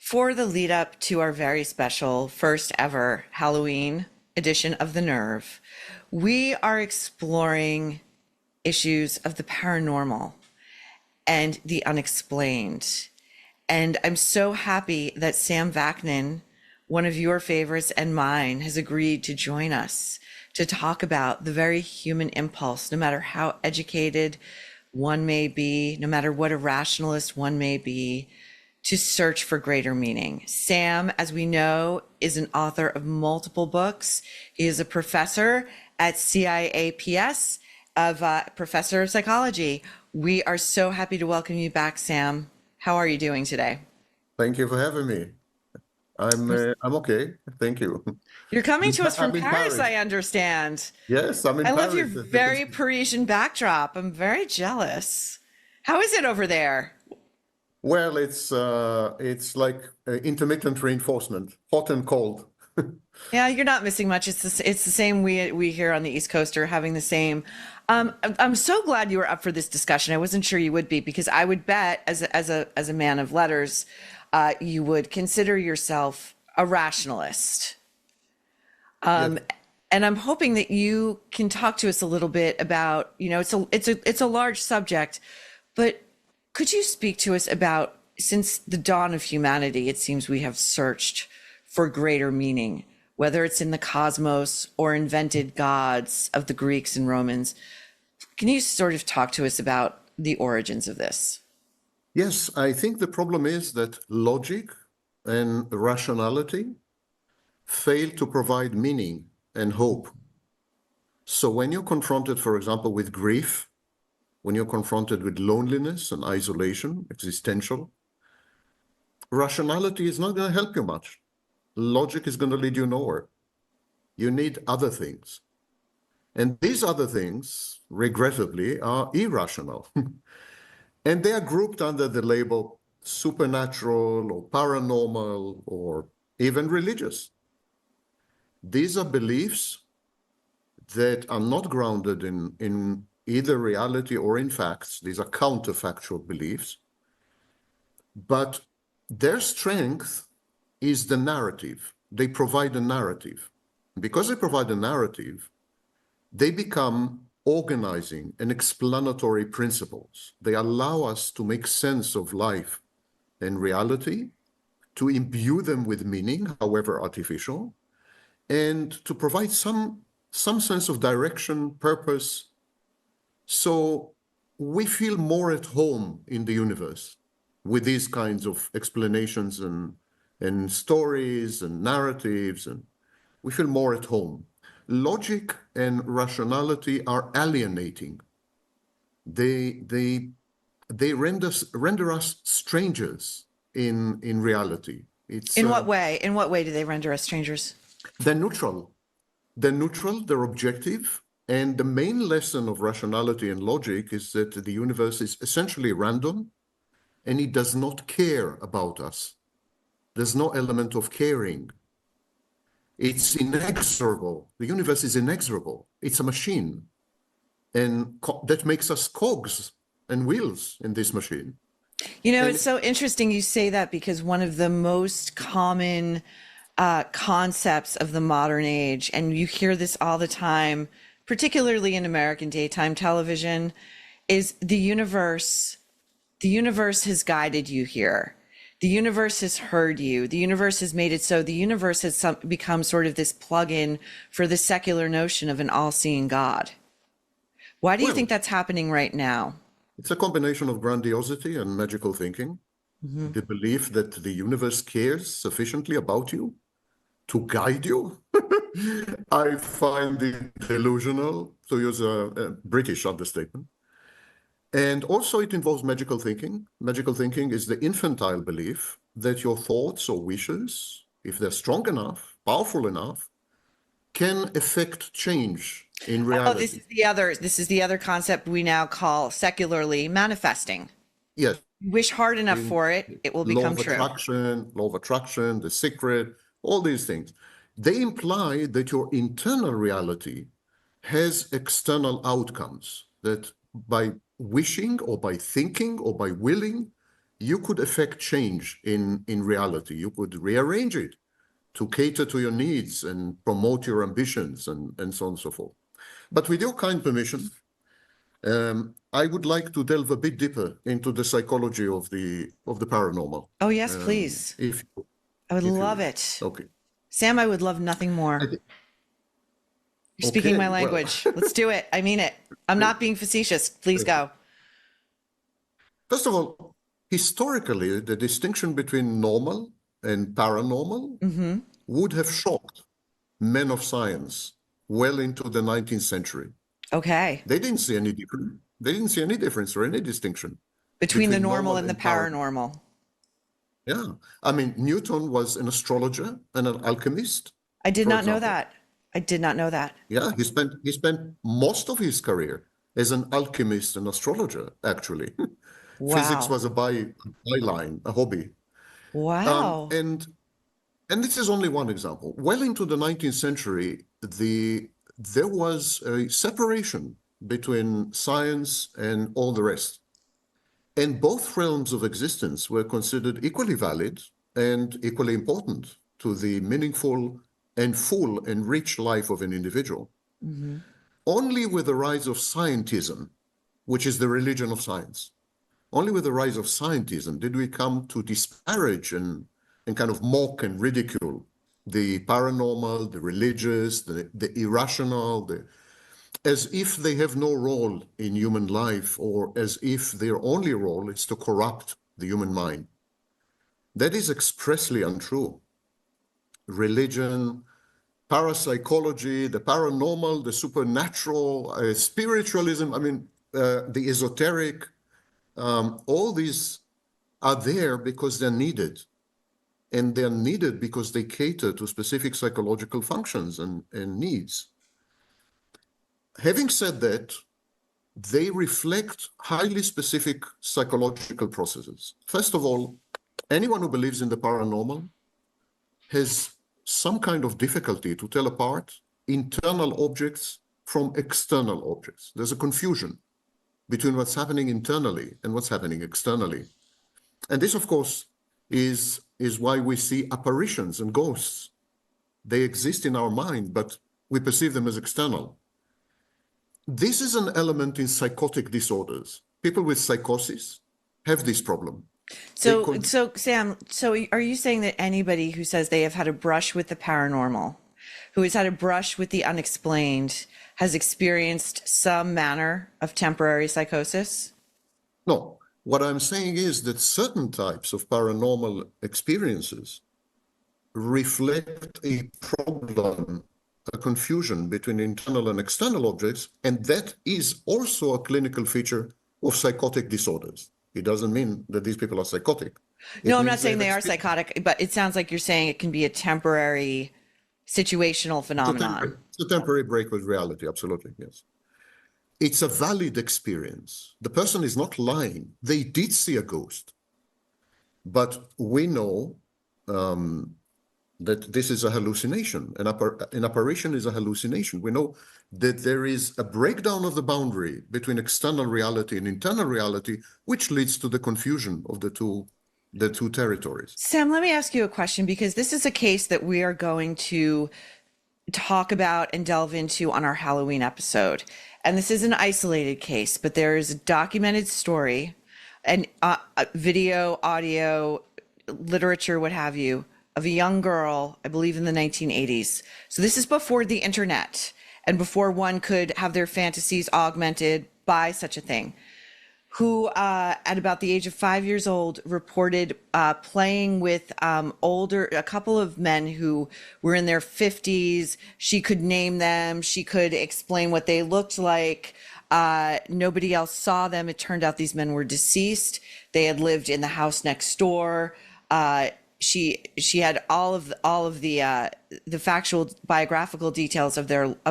For the lead up to our very special first ever Halloween edition of The Nerve, we are exploring issues of the paranormal and the unexplained. And I'm so happy that Sam Vaknin, one of your favorites and mine, has agreed to join us to talk about the very human impulse, no matter how educated one may be, no matter what a rationalist one may be, to search for greater meaning. Sam, as we know, is an author of multiple books. He is a professor at CIAPS, professor of psychology. We are so happy to welcome you back, Sam. How are you doing today? Thank you for having me. I'm okay. Thank you. You're coming to us from I'm in Paris, Paris. I understand. Yes, I'm in I love your Paris. very Parisian backdrop. I'm very jealous. How is it over there? Well, it's like intermittent reinforcement, hot and cold. Yeah, you're not missing much. It's the same we here on the East Coast are having the same. I'm so glad you were up for this discussion. I wasn't sure you would be because I would bet as a man of letters, you would consider yourself a rationalist. Yes. And I'm hoping that you can talk to us a little bit about, it's a large subject, but could you speak to us about, since the dawn of humanity, it seems we have searched for greater meaning, whether it's in the cosmos or invented gods of the Greeks and Romans. Can you sort of talk to us about the origins of this? Yes, I think the problem is that logic and rationality fail to provide meaning and hope. So when you're confronted, for example, with grief, when you're confronted with loneliness and isolation, existential, rationality is not going to help you much. Logic is going to lead you nowhere. You need other things. And these other things, regrettably, are irrational. And they are grouped under the label supernatural or paranormal or even religious. These are beliefs that are not grounded in either reality or in facts. These are counterfactual beliefs. But their strength is the narrative. They provide a narrative. Because they provide a narrative, they become organizing and explanatory principles. They allow us to make sense of life and reality, to imbue them with meaning, however artificial, and to provide some sense of direction, purpose. So we feel more at home in the universe with these kinds of explanations and stories and narratives, and we feel more at home. Logic and rationality are alienating. They render us strangers in reality. It's In what way? In what way do they render us strangers? they're neutral. They're neutral, they're objective. And the main lesson of rationality and logic is that the universe is essentially random and it does not care about us. There's no element of caring. It's inexorable. The universe is inexorable. It's a machine. And that makes us cogs and wheels in this machine. It's so interesting you say that because one of the most common concepts of the modern age, and you hear this all the time, particularly in American daytime television, is the universe. The universe has guided you here. The universe has heard you. The universe has made it so. The universe has become sort of this plug-in for the secular notion of an all-seeing God. Why do you Well, think that's happening right now? it's a combination of grandiosity and magical thinking. The belief that the universe cares sufficiently about you to guide you. I find it delusional, to use a British understatement. And also it involves magical thinking. Magical thinking is the infantile belief that your thoughts or wishes, if they're strong enough, powerful enough, can affect change in Oh, this reality. is the other concept we now call secularly manifesting. Yes, You wish hard enough in for it, it will become true. law of attraction, the secret, all these things. They imply that your internal reality has external outcomes, that by wishing or by thinking or by willing, you could affect change in reality. You could rearrange it to cater to your needs and promote your ambitions and so on and so forth. But with your kind permission, I would like to delve a bit deeper into the psychology of the paranormal. Oh, yes, please. If I would if you love wish. it. Okay. Sam, I would love nothing I more. thi- You're speaking my okay, well, language. Let's do it. I mean it. I'm not being facetious. Please go. first of all, historically, the distinction between normal and paranormal Mm-hmm. would have shocked men of science well into the 19th century. Okay. They didn't see any difference. They didn't see any difference or any distinction Between the between normal normal and the and paranormal. paranormal. Yeah. I mean, Newton was an astrologer and an alchemist, I did for not know example. that. I did not know that. Yeah, he spent most of his career as an alchemist and astrologer, actually. Physics Wow. was a byline, a hobby. Um, Wow. and and this is only one example. Well into the 19th century, there was a separation between science and all the rest. And both realms of existence were considered equally valid and equally important to the meaningful and full and rich life of an individual. Mm-hmm. Only with the rise of scientism, which is the religion of science, only with the rise of scientism did we come to disparage and kind of mock and ridicule the paranormal, the religious, the irrational, as if they have no role in human life or as if their only role is to corrupt the human mind. That is expressly untrue. Religion, parapsychology, the paranormal, the supernatural, spiritualism, I mean, the esoteric, all these are there because they're needed. And they're needed because they cater to specific psychological functions and needs. Having said that, they reflect highly specific psychological processes. First of all, anyone who believes in the paranormal has some kind of difficulty to tell apart internal objects from external objects. There's a confusion between what's happening internally and what's happening externally. And this, of course, is why we see apparitions and ghosts. They exist in our mind, but we perceive them as external. This is an element in psychotic disorders. People with psychosis have this problem. They So, could, so Sam, so are you saying that anybody who says they have had a brush with the paranormal, who has had a brush with the unexplained, has experienced some manner of temporary psychosis? no, what I'm saying is that certain types of paranormal experiences reflect a problem, a confusion between internal and external objects, and that is also a clinical feature of psychotic disorders. It doesn't mean that these people are psychotic. No, It I'm not means they saying have they are experienced. psychotic, but it sounds like you're saying it can be a temporary situational phenomenon. It's a temporary break with reality, absolutely, yes. It's a valid experience. The person is not lying. They did see a ghost, but we know that this is a hallucination. An apparition is a hallucination. We know that there is a breakdown of the boundary between external reality and internal reality, which leads to the confusion of the two territories. Sam, let me ask you a question because this is a case that we are going to talk about and delve into on our Halloween episode. And this is an isolated case, but there is a documented story and video, audio, literature, what have you, of a young girl, I believe in the 1980s. So this is before the internet and before one could have their fantasies augmented by such a thing, who at about the age of 5 years old reported playing with a couple of men who were in their 50s. She could name them, she could explain what they looked like. Nobody else saw them. It turned out these men were deceased. They had lived in the house next door. She had all of the factual biographical details of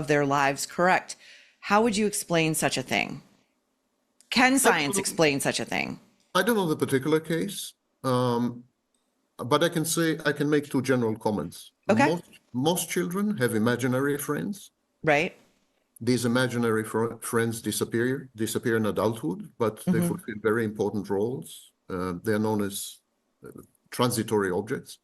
their lives correct. How would you explain such a thing? Can I don't science know, explain such a thing? I don't know the particular case, but I can make two general comments. Okay, Most children have imaginary friends. right. These imaginary friends disappear in adulthood, but they Hmm. fulfill very important roles. They're known as transitory objects.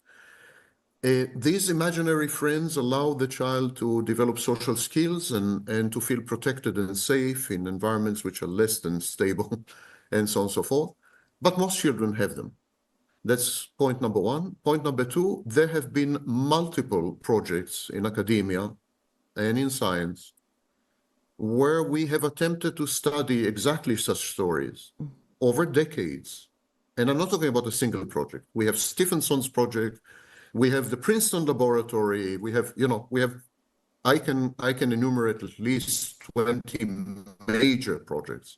These imaginary friends allow the child to develop social skills and to feel protected and safe in environments which are less than stable, and so on and so forth. But most children have them. That's point number one. Point number two, there have been multiple projects in academia and in science where we have attempted to study exactly such stories over decades. And I'm not talking about a single project. We have Stephenson's project. We have the Princeton Laboratory. We have, I can enumerate at least 20 major projects,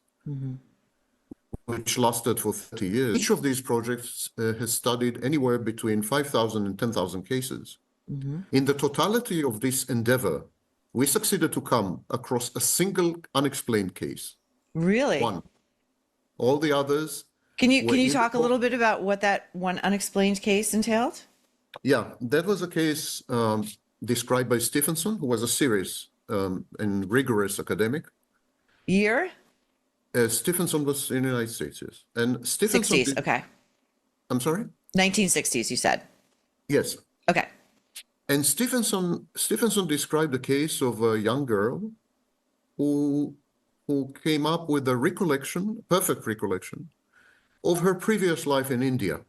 which lasted for 30 years. Each of these projects has studied anywhere between 5,000 and 10,000 cases. In the totality of this endeavor, we succeeded to come across a single unexplained case. Really? One. All the others. Can you talk a little bit about what that one unexplained case entailed? Yeah, that was a case described by Stephenson, who was a serious and rigorous academic. Year? Stephenson was in the United States, yes. And Stephenson 60s, okay. I'm sorry? 1960s, you said. Yes. Okay. And Stephenson described the case of a young girl who came up with a recollection, perfect recollection, of her previous life in India.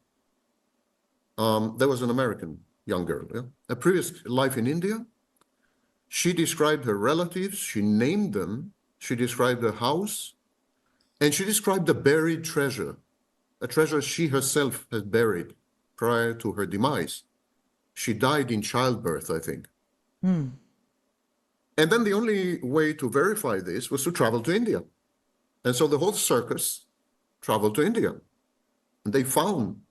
There was an American young girl, yeah? A previous life in India. She described her relatives, she named them, she described her house, and she described a buried treasure, a treasure she herself had buried prior to her demise. She died in childbirth, I think. And then the only way to verify this was to travel to India. And so the whole circus traveled to India. And they found,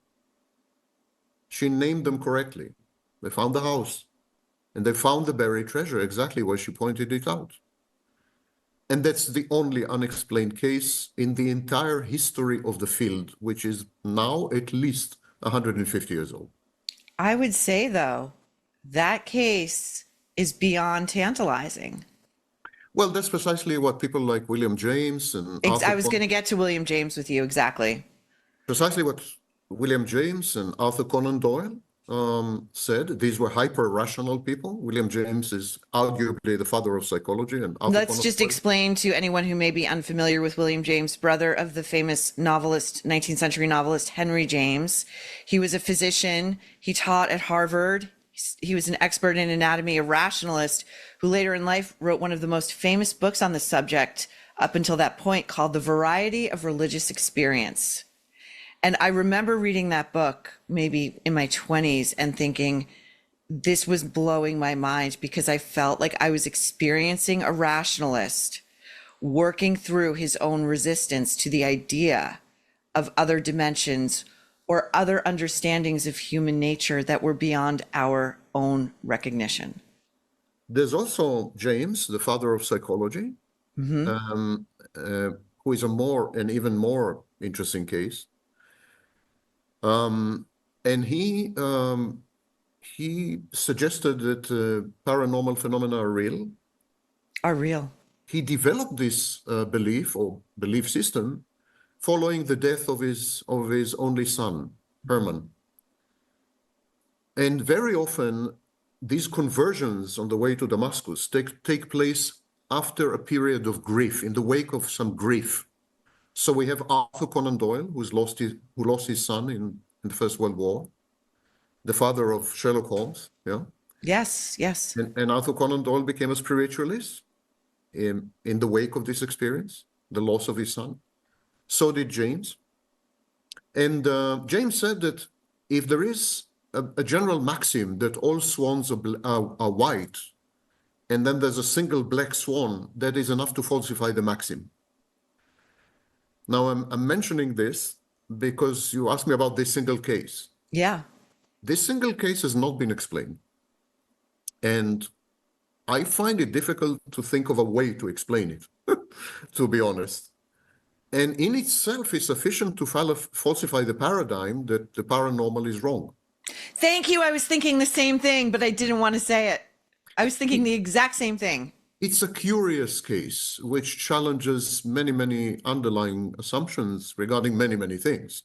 she named them correctly. They found the house. And they found the buried treasure exactly where she pointed it out. And that's the only unexplained case in the entire history of the field, which is now at least 150 years old. I would say, though, that case is beyond tantalizing. Well, that's precisely what people like William James and I was going to get to William James with you, exactly. Precisely what William James and Arthur Conan Doyle said. These were hyper-rational people. William James is arguably the father of psychology. And Arthur Let's Conan just Doyle. explain to anyone who may be unfamiliar with William James, brother of the famous novelist, 19th century novelist Henry James. He was a physician. He taught at Harvard. He was an expert in anatomy, a rationalist who later in life wrote one of the most famous books on the subject up until that point, called The Variety of Religious Experience. And I remember reading that book maybe in my 20s and thinking this was blowing my mind, because I felt like I was experiencing a rationalist working through his own resistance to the idea of other dimensions or other understandings of human nature that were beyond our own recognition. There's also James, the father of psychology, who is an even more interesting case. And he suggested that paranormal phenomena are real. Are real. He developed this belief or belief system following the death of his only son, Herman. And very often, these conversions on the way to Damascus take place after a period of grief, in the wake of some grief. So we have Arthur Conan Doyle, who lost his son in the First World War, the father of Sherlock Holmes. Yeah. Yes, yes. And Arthur Conan Doyle became a spiritualist in the wake of this experience, the loss of his son. So did James. And James said that if there is a general maxim that all swans are white, and then there's a single black swan, that is enough to falsify the maxim. Now, I'm mentioning this because you asked me about this single case. Yeah. This single case has not been explained. And I find it difficult to think of a way to explain it, to be honest. And in itself is sufficient to falsify the paradigm that the paranormal is wrong. Thank you. I was thinking the same thing, but I didn't want to say it. I was thinking the exact same thing. it's a curious case which challenges many, many underlying assumptions regarding many, many things.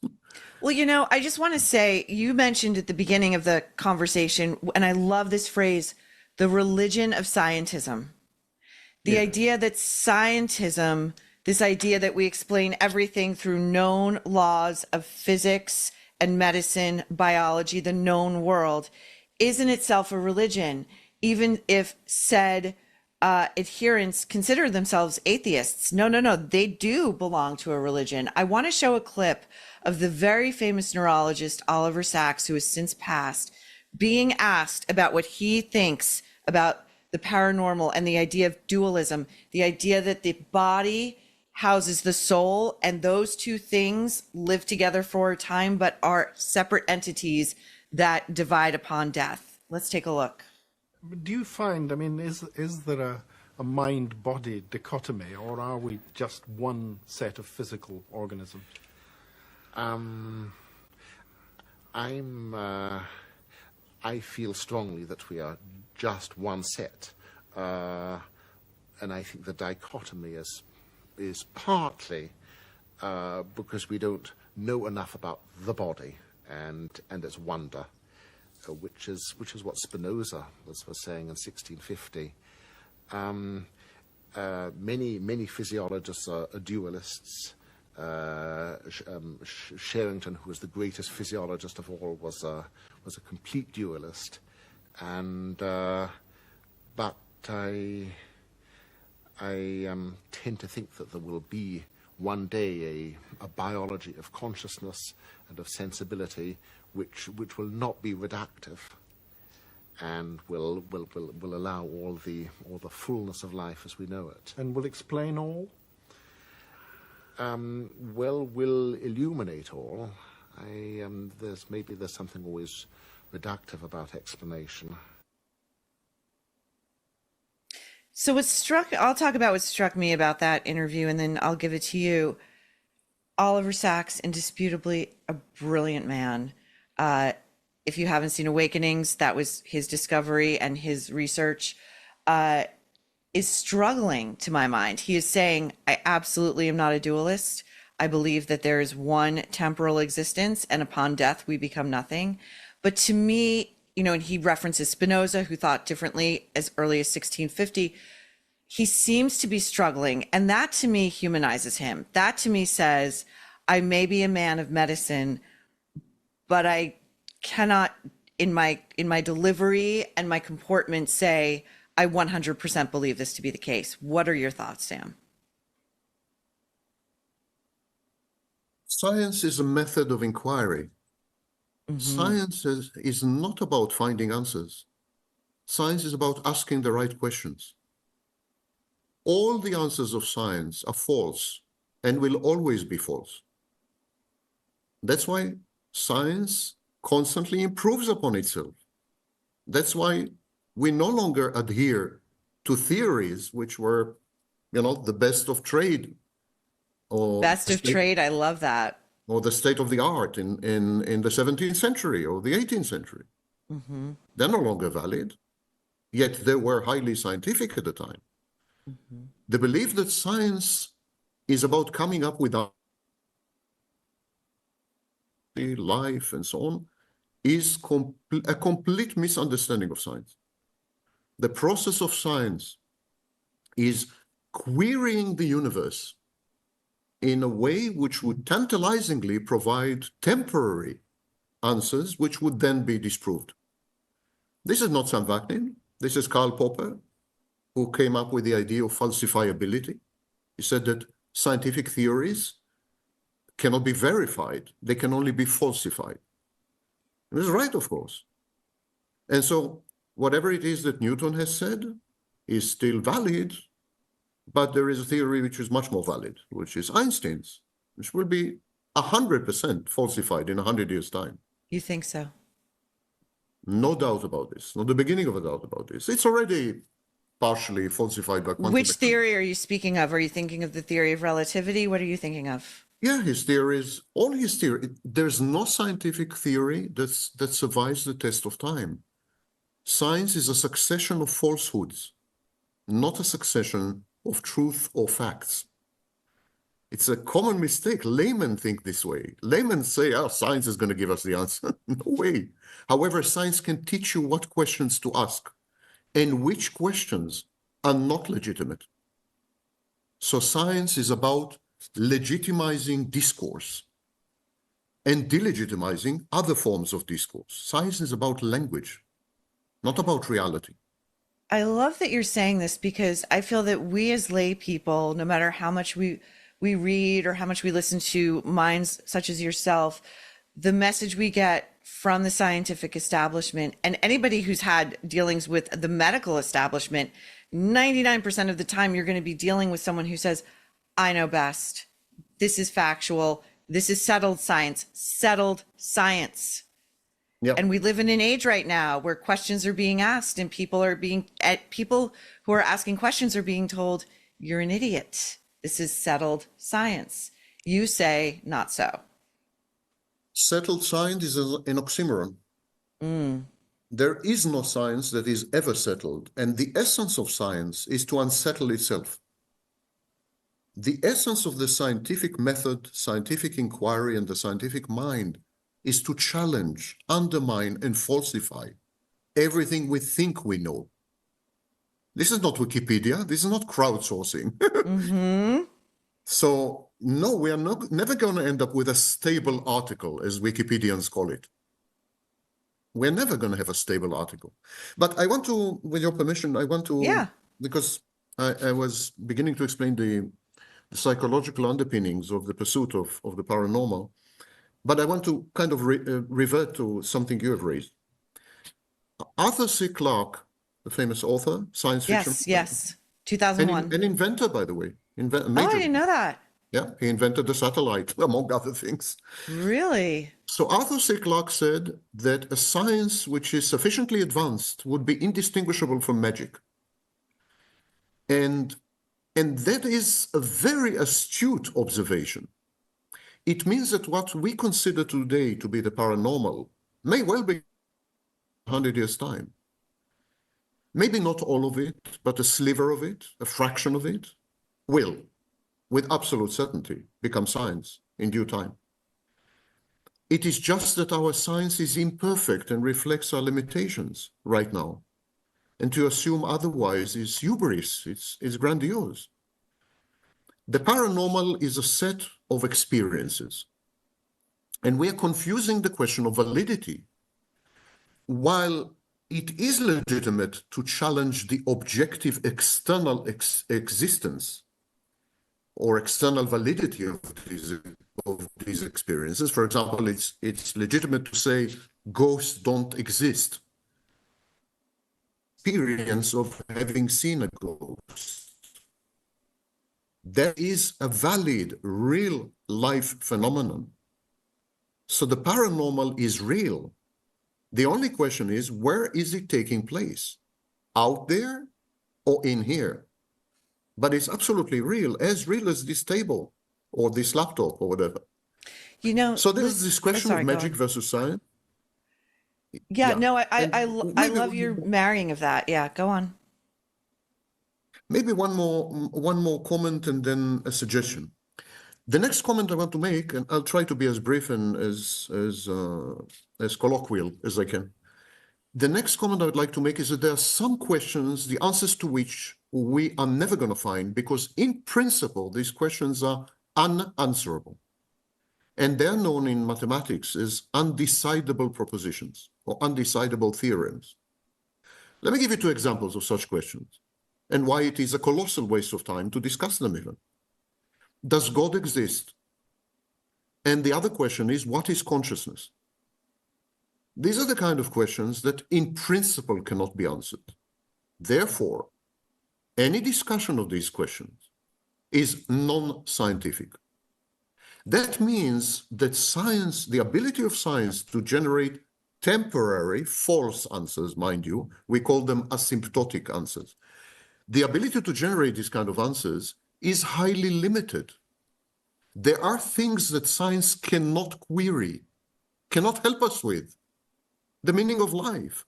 Well, I just want to say you mentioned at the beginning of the conversation, and I love this phrase, the religion of scientism. The Yeah. idea that scientism, this idea that we explain everything through known laws of physics and medicine, biology, the known world, is in itself a religion, even if said adherents consider themselves atheists. No, no, no. They do belong to a religion. I want to show a clip of the very famous neurologist Oliver Sacks, who has since passed, being asked about what he thinks about the paranormal and the idea of dualism, the idea that the body houses the soul and those two things live together for a time but are separate entities that divide upon death. Let's take a look. Do you find, I mean, is there a mind-body dichotomy, or are we just one set of physical organisms? I feel strongly that we are just one set, and I think the dichotomy is partly because we don't know enough about the body and its wonder, which is what Spinoza was saying in 1650. Many physiologists are dualists. Sherrington, who was the greatest physiologist of all, was a complete dualist, and but I tend to think that there will be one day a biology of consciousness and of sensibility which will not be reductive, and will allow all the fullness of life as we know it. And will explain all? Will illuminate all. There's something always reductive about explanation. So I'll talk about what struck me about that interview and then I'll give it to you. Oliver Sacks, indisputably a brilliant man. If you haven't seen Awakenings, that was his discovery and his research, is struggling to my mind. He is saying, I absolutely am not a dualist. I believe that there is one temporal existence and upon death we become nothing. But to me, and he references Spinoza, who thought differently as early as 1650. He seems to be struggling. And that to me humanizes him. That to me says, I may be a man of medicine, but I cannot in my delivery and my comportment say, I 100% believe this to be the case. What are your thoughts, Sam? Science is a method of inquiry. Science is not about finding answers. Science is about asking the right questions. All the answers of science are false and will always be false. That's why science constantly improves upon itself. That's why we no longer adhere to theories which were, the best of trade. Or best of trade, I love that. Or the state of the art in the 17th century or the 18th century. They're no longer valid, yet they were highly scientific at the time. The belief that science is about coming up with life and so on is a complete misunderstanding of science. The process of science is querying the universe in a way which would tantalizingly provide temporary answers which would then be disproved. This is not Sam Vaknin. This is Karl Popper, who came up with the idea of falsifiability. He said that scientific theories cannot be verified. They can only be falsified. He was right, of course. And so whatever it is that Newton has said is still valid, but there is a theory which is much more valid, which is Einstein's, which will be 100% falsified in 100 years' time. You think so? No doubt about this. Not the beginning of a doubt about this. It's already partially falsified by quantum Which mechanics. theory are you speaking of? Are you thinking of the theory of relativity? What are you thinking of? Yeah, his theories, all his theory. There's no scientific theory that survives the test of time. Science is a succession of falsehoods. not a succession of truth or facts. It's a common mistake. Laymen think this way. Laymen say, oh, science is going to give us the answer. No way. However, science can teach you what questions to ask and which questions are not legitimate. So science is about legitimizing discourse and delegitimizing other forms of discourse. Science is about language, not about reality. I love that you're saying this because I feel that we as lay people, no matter how much we read or how much we listen to minds such as yourself, the message we get from the scientific establishment and anybody who's had dealings with the medical establishment, 99% of the time you're going to be dealing with someone who says, I know best. This is factual. This is settled science. Settled science. Yeah. And we live in an age right now where questions are being asked and people who are asking questions are being told, you're an idiot. This is settled science. You say not so. Settled science is an oxymoron. There is no science that is ever settled. And the essence of science is to unsettle itself. The essence of the scientific method, scientific inquiry, and the scientific mind is to challenge, undermine, and falsify everything we think we know. This is not Wikipedia. This is not crowdsourcing. So, no, we are never going to end up with a stable article, as Wikipedians call it. We're never going to have a stable article. But I want to, with your permission, because I was beginning to explain the psychological underpinnings of the pursuit of the paranormal, but I want to kind of revert to something you have raised. Arthur C. Clarke, the famous author, science fiction. Yes. 2001. An inventor, by the way. I didn't know that. Yeah, he invented the satellite, among other things. Really? So Arthur C. Clarke said that a science which is sufficiently advanced would be indistinguishable from magic. And that is a very astute observation. It means that what we consider today to be the paranormal may well be 100 years' time. Maybe not all of it, but a sliver of it, a fraction of it, will, with absolute certainty, become science in due time. It is just that our science is imperfect and reflects our limitations right now. And to assume otherwise is hubris, it's grandiose. The paranormal is a set of experiences. And we are confusing the question of validity. While it is legitimate to challenge the objective external existence or external validity of these experiences. For example, it's legitimate to say ghosts don't exist. Experience of having seen a ghost. That is a valid, real life phenomenon. So the paranormal is real. The only question is, where is it taking place? Out there or in here? But it's absolutely real as this table or this laptop or whatever. You know, so there's this question of magic versus science. Yeah, no, I love your marrying of that. Yeah, go on. Maybe one more comment and then a suggestion. The next comment I want to make, and I'll try to be as brief and as colloquial as I can. The next comment I would like to make is that there are some questions, the answers to which we are never going to find, because in principle, these questions are unanswerable. And they're known in mathematics as undecidable propositions or undecidable theorems. Let me give you two examples of such questions and why it is a colossal waste of time to discuss them even. Does God exist? And the other question is, what is consciousness? These are the kind of questions that in principle cannot be answered. Therefore, any discussion of these questions is non-scientific. That means that science, the ability of science to generate temporary false answers, mind you, we call them asymptotic answers. The ability to generate these kind of answers is highly limited. There are things that science cannot query, cannot help us with. The meaning of life.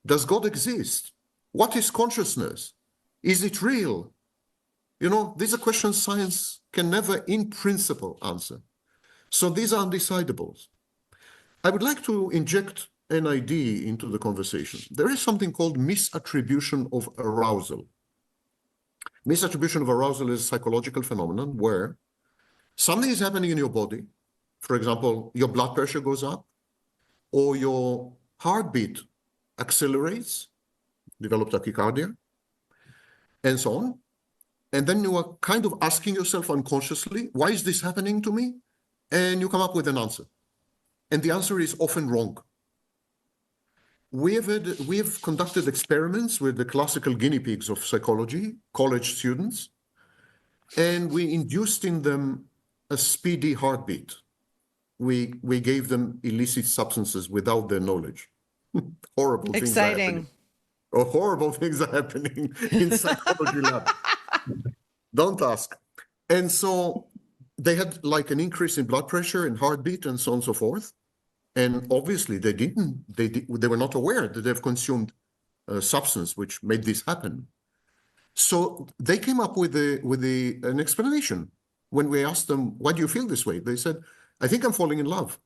Does God exist? What is consciousness? Is it real? You know, these are questions science can never in principle answer. So these are undecidable. I would like to inject an idea into the conversation. There is something called misattribution of arousal. Misattribution of arousal is a psychological phenomenon where something is happening in your body. For example, your blood pressure goes up, or your heartbeat accelerates, develop tachycardia, and so on. And then you are kind of asking yourself unconsciously, why is this happening to me? And you come up with an answer. And the answer is often wrong. We have conducted experiments with the classical guinea pigs of psychology, college students, and we induced in them a speedy heartbeat. We gave them illicit substances without their knowledge. Horrible things are happening. Exciting. Or horrible things are happening in psychology lab. Don't ask. And so they had like an increase in blood pressure and heartbeat and so on and so forth. And obviously they were not aware that they've consumed a substance which made this happen. So they came up with an explanation. When we asked them, why do you feel this way? They said, I think I'm falling in love.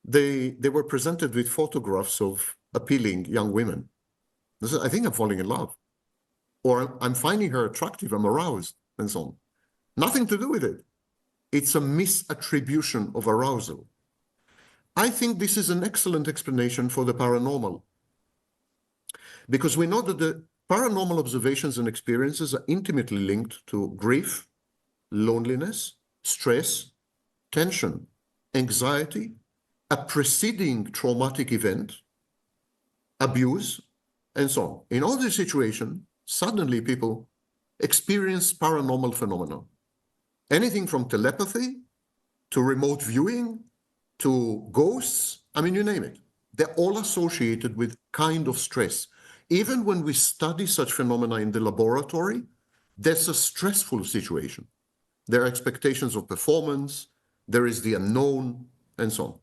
They were presented with photographs of appealing young women. They said, I think I'm falling in love. Or I'm finding her attractive, I'm aroused, and so on. Nothing to do with it. It's a misattribution of arousal. I think this is an excellent explanation for the paranormal, because we know that the paranormal observations and experiences are intimately linked to grief, loneliness, stress, tension, anxiety, a preceding traumatic event, abuse, and so on. In all these situations, suddenly people experience paranormal phenomena. Anything from telepathy to remote viewing to ghosts, I mean, you name it. They're all associated with kind of stress. Even when we study such phenomena in the laboratory, that's a stressful situation. There are expectations of performance, there is the unknown, and so on.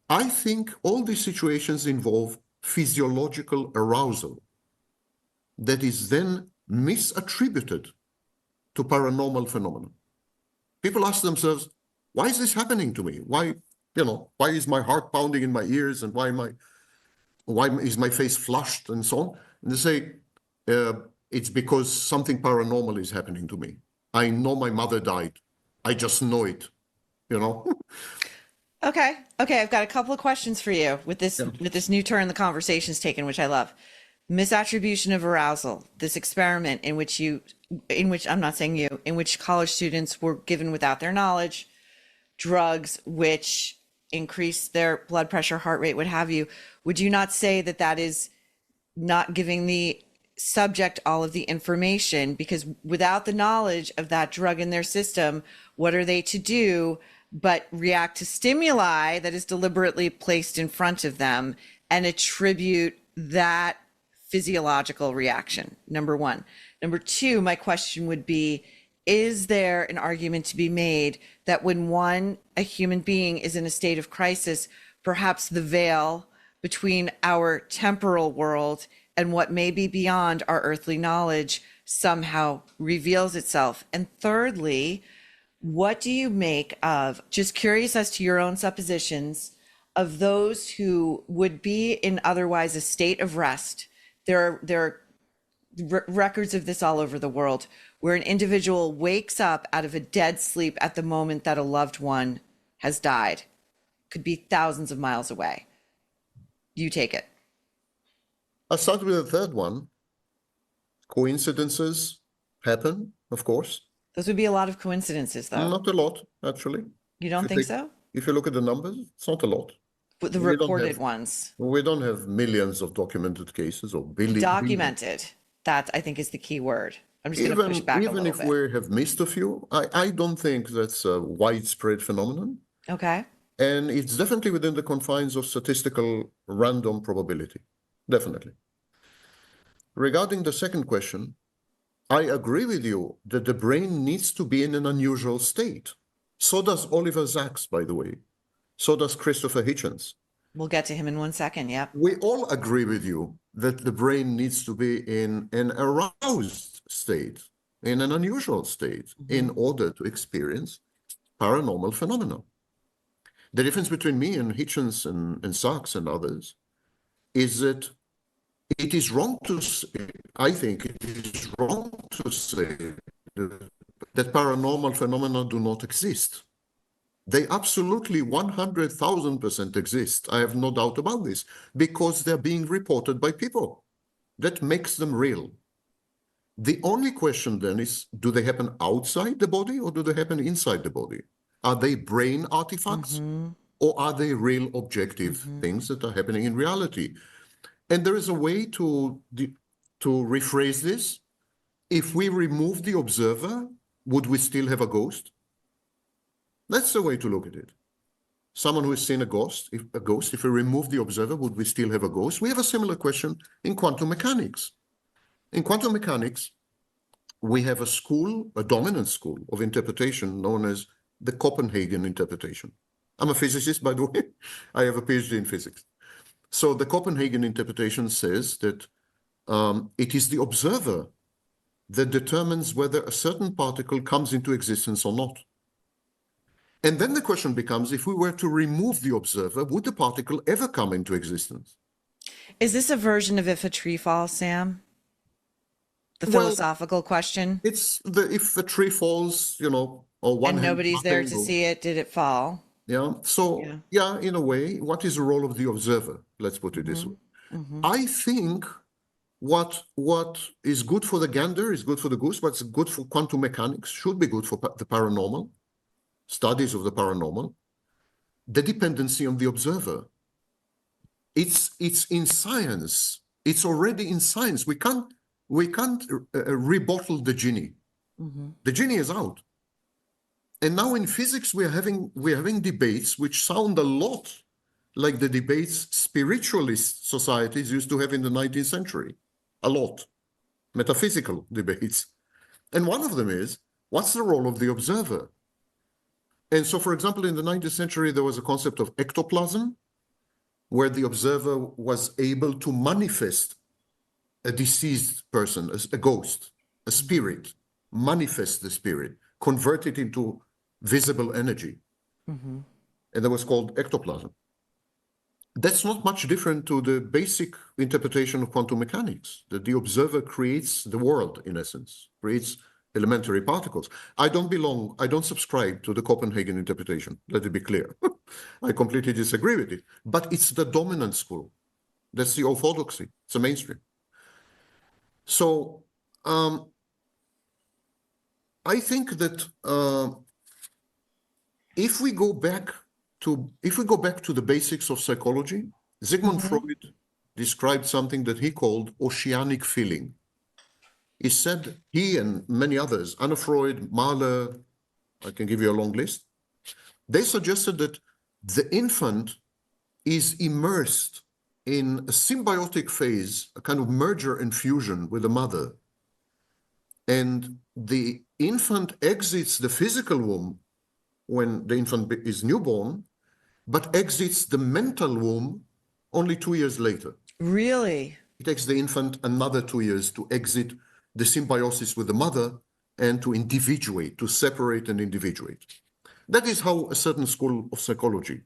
I think all these situations involve physiological arousal that is then misattributed to paranormal phenomena. People ask themselves, why is this happening to me? Why is my heart pounding in my ears, and why is my face flushed, and so on? And they say, it's because something paranormal is happening to me. I know my mother died. I just know it, you know? Okay. I've got a couple of questions for you with this new turn the conversation's taken, which I love. Misattribution of arousal, this experiment in which college students were given without their knowledge drugs which increase their blood pressure, heart rate, what have you. Would you not say that that is not giving the subject all of the information? Because without the knowledge of that drug in their system, what are they to do but react to stimuli that is deliberately placed in front of them and attribute that physiological reaction? Number one. Number two, my question would be, is there an argument to be made that when a human being is in a state of crisis, perhaps the veil between our temporal world and what may be beyond our earthly knowledge somehow reveals itself? And thirdly, what do you make of, just curious as to your own suppositions, of those who would be in otherwise a state of rest? There are records of this all over the world, where an individual wakes up out of a dead sleep at the moment that a loved one has died. Could be thousands of miles away. You take it. I'll start with the third one. Coincidences happen, of course. Those would be a lot of coincidences, though. Not a lot, actually. You don't think so? If you look at the numbers, it's not a lot. But the recorded ones. We don't have millions of documented cases, or billions. Documented. That, I think, is the key word. I'm just going to push back a little bit. Even if we have missed a few, I don't think that's a widespread phenomenon. Okay. And it's definitely within the confines of statistical random probability. Definitely. Regarding the second question, I agree with you that the brain needs to be in an unusual state. So does Oliver Sacks, by the way. So does Christopher Hitchens. We'll get to him in 1 second. Yep. We all agree with you that the brain needs to be in an aroused state, in an unusual state, in order to experience paranormal phenomena. The difference between me and Hitchens and Sachs and others is that it is wrong to say, I think it is wrong to say that paranormal phenomena do not exist. They absolutely 100,000% exist. I have no doubt about this, because they're being reported by people. That makes them real. The only question then is, do they happen outside the body or do they happen inside the body? Are they brain artifacts or are they real objective things that are happening in reality? And there is a way to rephrase this. If we remove the observer, would we still have a ghost? That's the way to look at it. Someone who has seen a ghost, if we remove the observer, would we still have a ghost? We have a similar question in quantum mechanics. In quantum mechanics, we have a school, a dominant school of interpretation known as the Copenhagen interpretation. I'm a physicist, by the way. I have a PhD in physics. So the Copenhagen interpretation says that it is the observer that determines whether a certain particle comes into existence or not. And then the question becomes, if we were to remove the observer, would the particle ever come into existence? Is this a version of if a tree falls, Sam? The philosophical question? It's if a tree falls, or one And hand nobody's there to nothing, see it. Did it fall? Yeah. So, yeah, in a way, what is the role of the observer? Let's put it this way. I think what is good for the gander is good for the goose. What's good for quantum mechanics should be good for the paranormal, studies of the paranormal. The dependency on the observer. It's in science. It's already in science. We can't rebottle the genie. The genie is out. And now in physics, we're having debates which sound a lot like the debates spiritualist societies used to have in the 19th century. A lot. Metaphysical debates. And one of them is, what's the role of the observer? And so, for example, in the 19th century, there was a concept of ectoplasm, where the observer was able to manifest a deceased person, a ghost, a spirit, manifest the spirit, convert it into visible energy. And that was called ectoplasm. That's not much different to the basic interpretation of quantum mechanics, that the observer creates the world, in essence, creates elementary particles. I don't subscribe to the Copenhagen interpretation, let it be clear. I completely disagree with it. But it's the dominant school. That's the orthodoxy. It's the mainstream. So I think that if we go back to the basics of psychology, Sigmund Freud described something that he called oceanic feeling. He said, he and many others, Anna Freud, Mahler, I can give you a long list, they suggested that the infant is immersed in a symbiotic phase, a kind of merger and fusion with the mother. And the infant exits the physical womb when the infant is newborn, but exits the mental womb only 2 years later. Really? It takes the infant another 2 years to exit the symbiosis with the mother and to individuate, to separate and individuate. That is how a certain school of psychology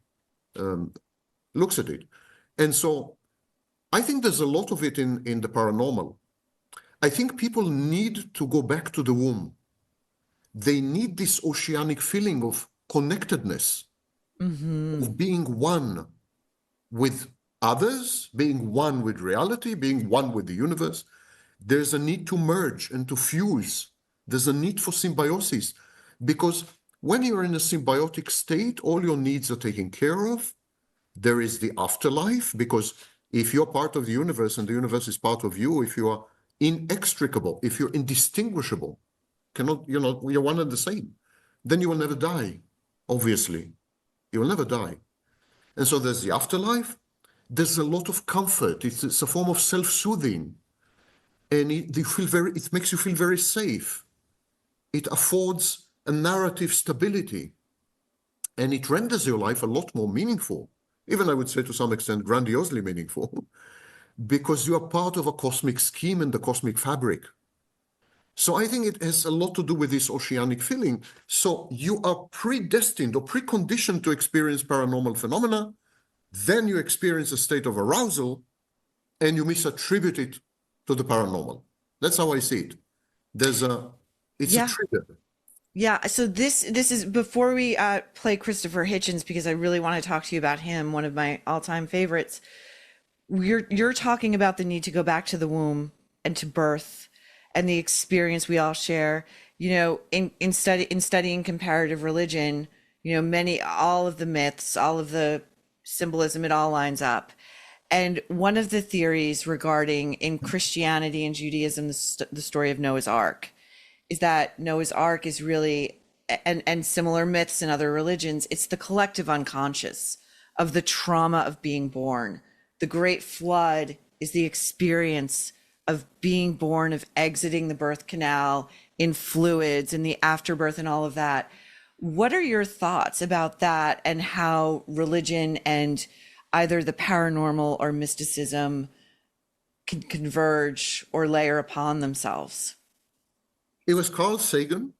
looks at it. And so I think there's a lot of it in the paranormal. I think people need to go back to the womb. They need this oceanic feeling of connectedness, of being one with others, being one with reality, being one with the universe. There's a need to merge and to fuse. There's a need for symbiosis, because when you're in a symbiotic state, all your needs are taken care of. There is the afterlife, because if you're part of the universe and the universe is part of you, if you are inextricable, if you're indistinguishable, you're one and the same, then you will never die, obviously. You will never die. And so there's the afterlife. There's a lot of comfort. It's a form of self-soothing. And it makes you feel very safe. It affords a narrative stability. And it renders your life a lot more meaningful even I would say to some extent grandiosely meaningful, because you are part of a cosmic scheme and the cosmic fabric. So I think it has a lot to do with this oceanic feeling. So you are predestined or preconditioned to experience paranormal phenomena, then you experience a state of arousal, and you misattribute it to the paranormal. That's how I see it. It's a Yeah. trigger. Yeah, so this is before we play Christopher Hitchens, because I really want to talk to you about him, one of my all-time favorites. You're talking about the need to go back to the womb and to birth and the experience we all share. You know, in studying comparative religion, you know, all of the myths, all of the symbolism, it all lines up. And one of the theories regarding in Christianity and Judaism, the story of Noah's Ark, is that Noah's Ark is really, and similar myths in other religions, it's the collective unconscious of the trauma of being born. The Great Flood is the experience of being born, of exiting the birth canal in fluids and the afterbirth and all of that. What are your thoughts about that and how religion and either the paranormal or mysticism can converge or layer upon themselves? It was Carl Sagan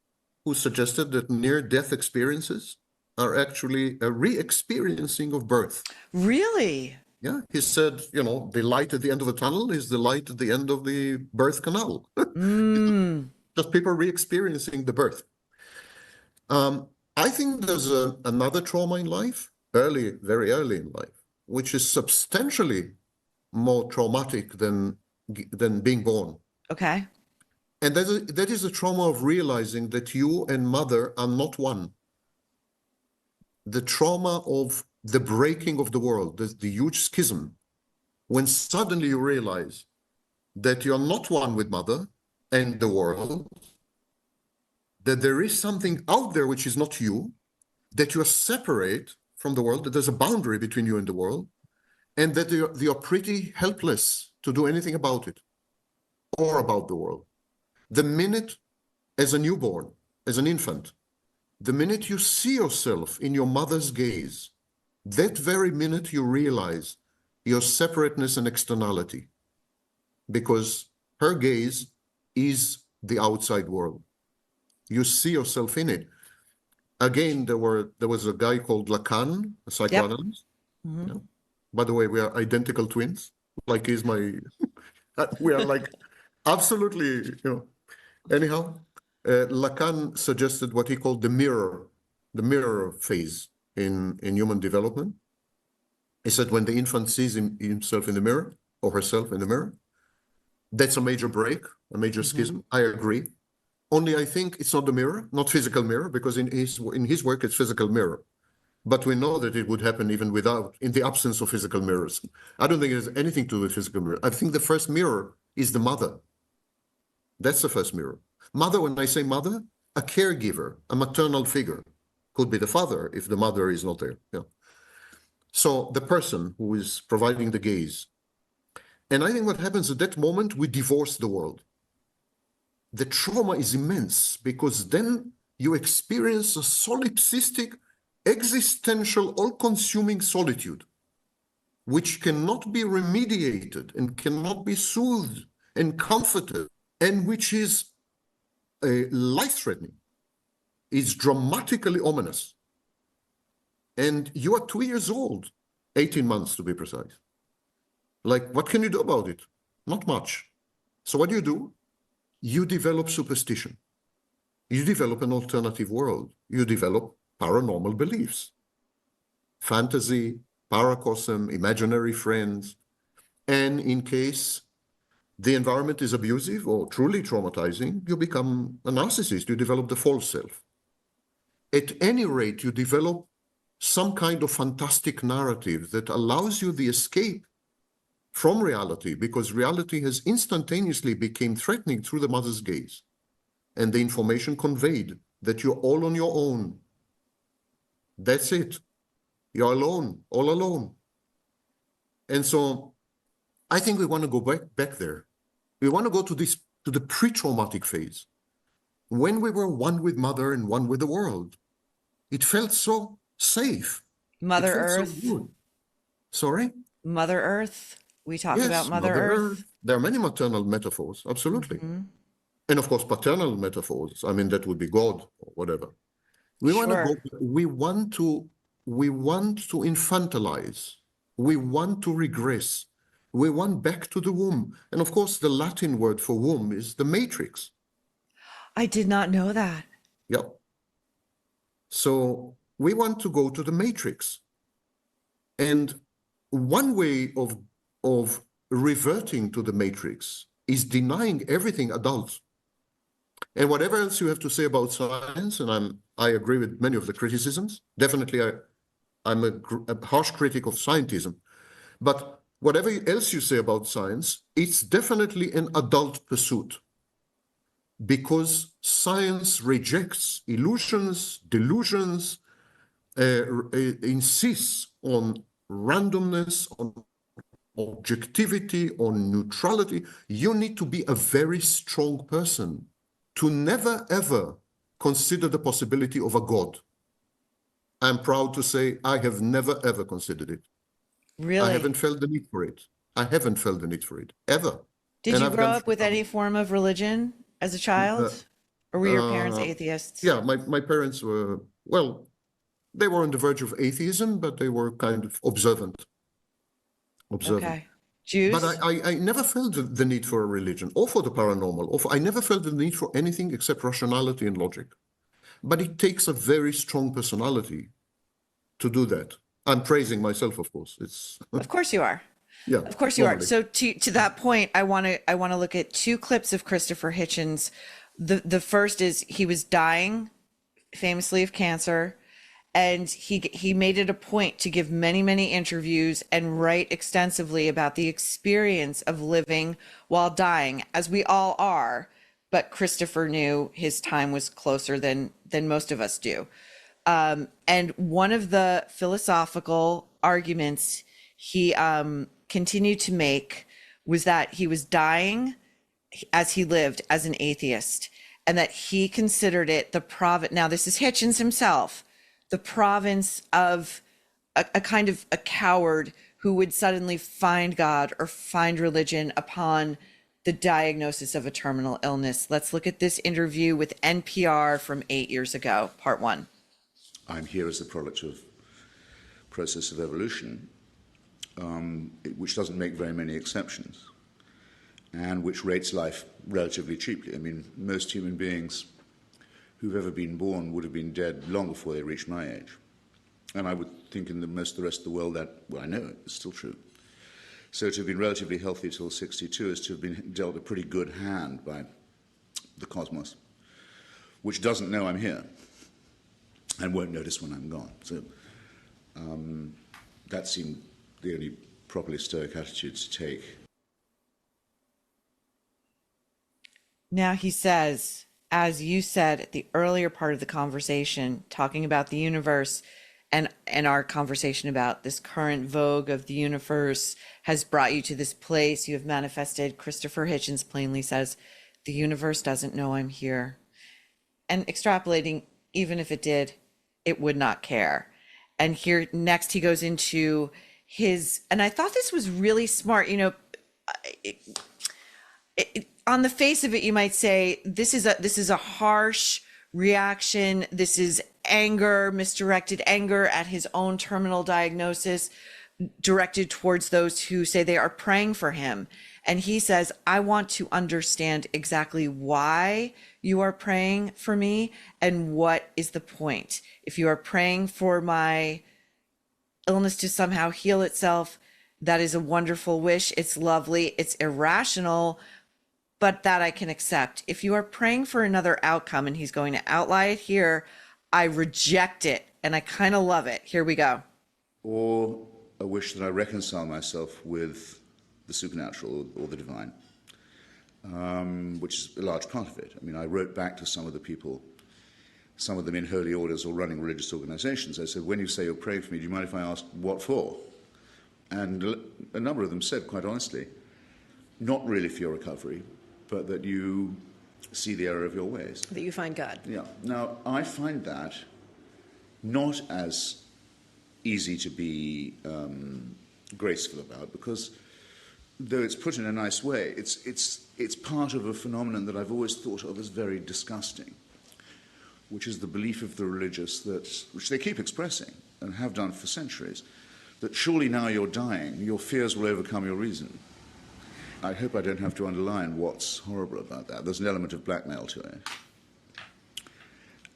who suggested that near-death experiences are actually a re-experiencing of birth. Really? Yeah, he said, you know, the light at the end of the tunnel is the light at the end of the birth canal. Just people re-experiencing the birth. I think there's another trauma in life, very early in life, which is substantially more traumatic than being born. Okay. And that is the trauma of realizing that you and mother are not one. The trauma of the breaking of the world, the huge schism, when suddenly you realize that you're not one with mother and the world, that there is something out there which is not you, that you are separate from the world, that there's a boundary between you and the world, and that you're pretty helpless to do anything about it or about the world. The minute, as a newborn, as an infant, the minute you see yourself in your mother's gaze, that very minute you realize your separateness and externality, because her gaze is the outside world. You see yourself in it. Again, there was a guy called Lacan, a psychoanalyst. Mm-hmm. Yeah. By the way, we are identical twins. Like he's my, we are like absolutely, you know. Anyhow, Lacan suggested what he called the mirror phase in human development. He said when the infant sees himself in the mirror or herself in the mirror, that's a major break, a major schism. I agree. Only I think it's not the mirror, not physical mirror, because in his work it's physical mirror. But we know that it would happen even in the absence of physical mirrors. I don't think it has anything to do with physical mirror. I think the first mirror is the mother. That's the first mirror. Mother, when I say mother, a caregiver, a maternal figure. Could be the father if the mother is not there. Yeah. So the person who is providing the gaze. And I think what happens at that moment, we divorce the world. The trauma is immense because then you experience a solipsistic, existential, all-consuming solitude, which cannot be remediated and cannot be soothed and comforted, and which is life-threatening. It's dramatically ominous. And you are 2 years old, 18 months to be precise. Like, what can you do about it? Not much. So what do? You develop superstition. You develop an alternative world. You develop paranormal beliefs. Fantasy, paracosm, imaginary friends. And in case the environment is abusive or truly traumatizing, you become a narcissist. You develop the false self. At any rate, you develop some kind of fantastic narrative that allows you the escape from reality, because reality has instantaneously become threatening through the mother's gaze. And the information conveyed that you're all on your own. That's it. You're alone, all alone. And so I think we want to go back there. We want to go to the pre-traumatic phase. When we were one with mother and one with the world, it felt so safe. Mother It felt Earth. so good. Sorry? Mother Earth. We talk about Yes, Mother Mother Earth. Earth. There are many maternal metaphors, absolutely. And of course, paternal metaphors. I mean, that would be God or whatever. We want to go, Sure. we want to infantilize. We want to regress. We want back to the womb. And of course, the Latin word for womb is the matrix. I did not know that. Yeah. So we want to go to the matrix. And one way of reverting to the matrix is denying everything adult. And whatever else you have to say about science, and I agree with many of the criticisms. Definitely, I'm a harsh critic of scientism. But whatever else you say about science, it's definitely an adult pursuit because science rejects illusions, delusions, insists on randomness, on objectivity, on neutrality. You need to be a very strong person to never ever consider the possibility of a God. I'm proud to say I have never ever considered it. I Really? haven't felt the need for it. I haven't felt the need for it ever. Did And you I've grow gone up with any form of religion as a child? Or were your parents atheists? yeah, my parents were, well, they were on the verge of atheism, but they were kind of observant. Okay. But Jews? I never felt the need for a religion or for the paranormal. I never felt the need for anything except rationality and logic. But it takes a very strong personality to do that. I'm praising myself, of course. It's Of course you are. yeah, Of course you are. normally. So to that point, I want to look at two clips of Christopher Hitchens. The first is he was dying famously of cancer, and he made it a point to give many interviews and write extensively about the experience of living while dying, as we all are. But Christopher knew his time was closer than most of us do. And one of the philosophical arguments he continued to make was that he was dying as he lived as an atheist, and that he considered it the province. Now, this is Hitchens himself, the province of a kind of a coward who would suddenly find God or find religion upon the diagnosis of a terminal illness. Let's look at this interview with NPR from 8 years ago, part one. I'm here as a product of process of evolution, which doesn't make very many exceptions, and which rates life relatively cheaply. I mean, most human beings who've ever been born would have been dead long before they reached my age. And I would think in most of the rest of the world that, well, I know it's still true. So to have been relatively healthy till 62 is to have been dealt a pretty good hand by the cosmos, which doesn't know I'm here and won't notice when I'm gone. So that seemed the only properly stoic attitude to take. Now he says, as you said at the earlier part of the conversation, talking about the universe and our conversation about this current vogue of the universe has brought you to this place you have manifested. Christopher Hitchens plainly says, the universe doesn't know I'm here. And extrapolating, even if it did, it would not care. And here next he goes into his, and I thought this was really smart, you know, on the face of it, you might say this is a harsh reaction. This is anger, misdirected anger at his own terminal diagnosis, directed towards those who say they are praying for him. And he says, I want to understand exactly why you are praying for me and what is the point. If you are praying for my illness to somehow heal itself, that is a wonderful wish. It's lovely. It's irrational, but that I can accept. If you are praying for another outcome, and he's going to outline it here, I reject it, and I kind of love it. Here we go. Or a wish that I reconcile myself with the supernatural or the divine, which is a large part of it. I mean, I wrote back to some of the people, some of them in holy orders or running religious organizations. I said, when you say you're praying for me, do you mind if I ask what for? And a number of them said, quite honestly, not really for your recovery, but that you see the error of your ways. That you find God. Yeah. Now, I find that not as easy to be graceful about, because though it's put in a nice way, it's part of a phenomenon that I've always thought of as very disgusting, which is the belief of the religious that, which they keep expressing and have done for centuries, that surely now you're dying, your fears will overcome your reason. I hope I don't have to underline what's horrible about that. There's an element of blackmail to it.